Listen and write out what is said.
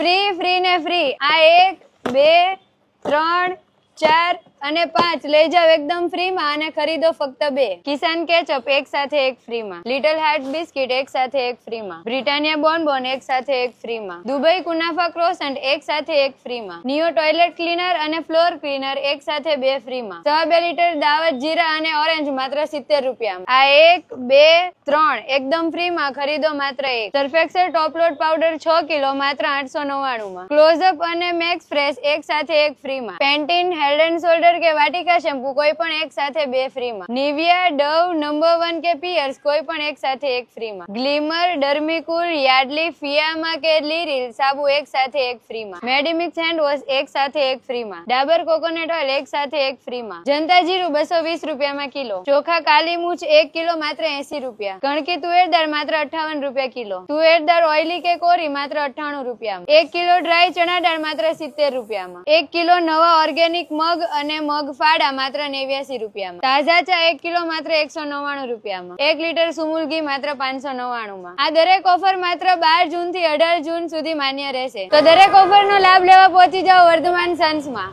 Free ને free. આ 1 2 3 4 અને 5 લઈ જાવ એકદમ ફ્રી માં અને ખરીદો ફક્ત 2. કિસાન કેચઅપ એક સાથે એક ફ્રી માં. લિટલ હાર્ટ બિસ્કિટ એક સાથે એક ફ્રી માં. બ્રિટાનિયા બોનબોન એક સાથે એક ફ્રી માં. દુબઈ કુનાફા ક્રોસન્ટ એક સાથે એક ફ્રી માં. નિયો ટોયલેટ ક્લીનર અને ફ્લોર ક્લીનર એક સાથે 2 ફ્રી માં. 2 લીટર દાવત જીરા અને ઓરેન્જ માત્ર 70 રૂપિયામાં. આ 1 2 3 એકદમ ફ્રી માં ખરીદો માત્ર 1. સર્ફેક્સલ ટોપ લોડ પાવડર 6 કિલો માત્ર 899 માં. ક્લોઝઅપ અને મેક્સ ફ્રેશ એક સાથે એક ફ્રી માં. પેન્ટીન હેડ એન્ડ શોલ્ડર કે વાટિકા શેમ્પુ કોઈ પણ એક સાથે 2 ફ્રી માં. નિવિયા ડવ નંબર 1 કે પિયર્સ કોઈ પણ એક સાથે એક ફ્રી માં. ગ્લિમર ડર્મીકુલ યાર્ડલી ફિયામા કે લીરિલ સાબુ એક સાથે એક ફ્રી માં. મેડીમિક્સ હેન્ડ વોશ એક સાથે એક ફ્રી માં. ડાબર કોકોનટ ઓઇલ એક સાથે એક ફ્રી માં. જનતા જીરું 220 રૂપિયામાં કિલો. ચોખા કાલી મૂછ 1 કિલો માત્ર 80 રૂપિયા. કણકી તુવેર દાળ માત્ર 58 રૂપિયા કિલો. તુવેર દાળ ઓઇલી કે કોરી માત્ર 98 રૂપિયામાં. 1 કિલો ડ્રાય ચણા દાળ માત્ર 70 રૂપિયામાં. 1 કિલો નવા ઓર્ગેનિક મગ અને મગ ફાડા માત્ર 89 રૂપિયામાં. તાજા ચા 1 કિલો માત્ર 199 રૂપિયામાં. 1 લીટર સુમુલ ઘી માત્ર 599 માં. આ દરેક ઓફર માત્ર 12 જૂન થી 18 જૂન સુધી માન્ય રહેશે. તો દરેક ઓફર નો લાભ લેવા પહોંચી જાઓ વર્ધમાન સન્સમાં.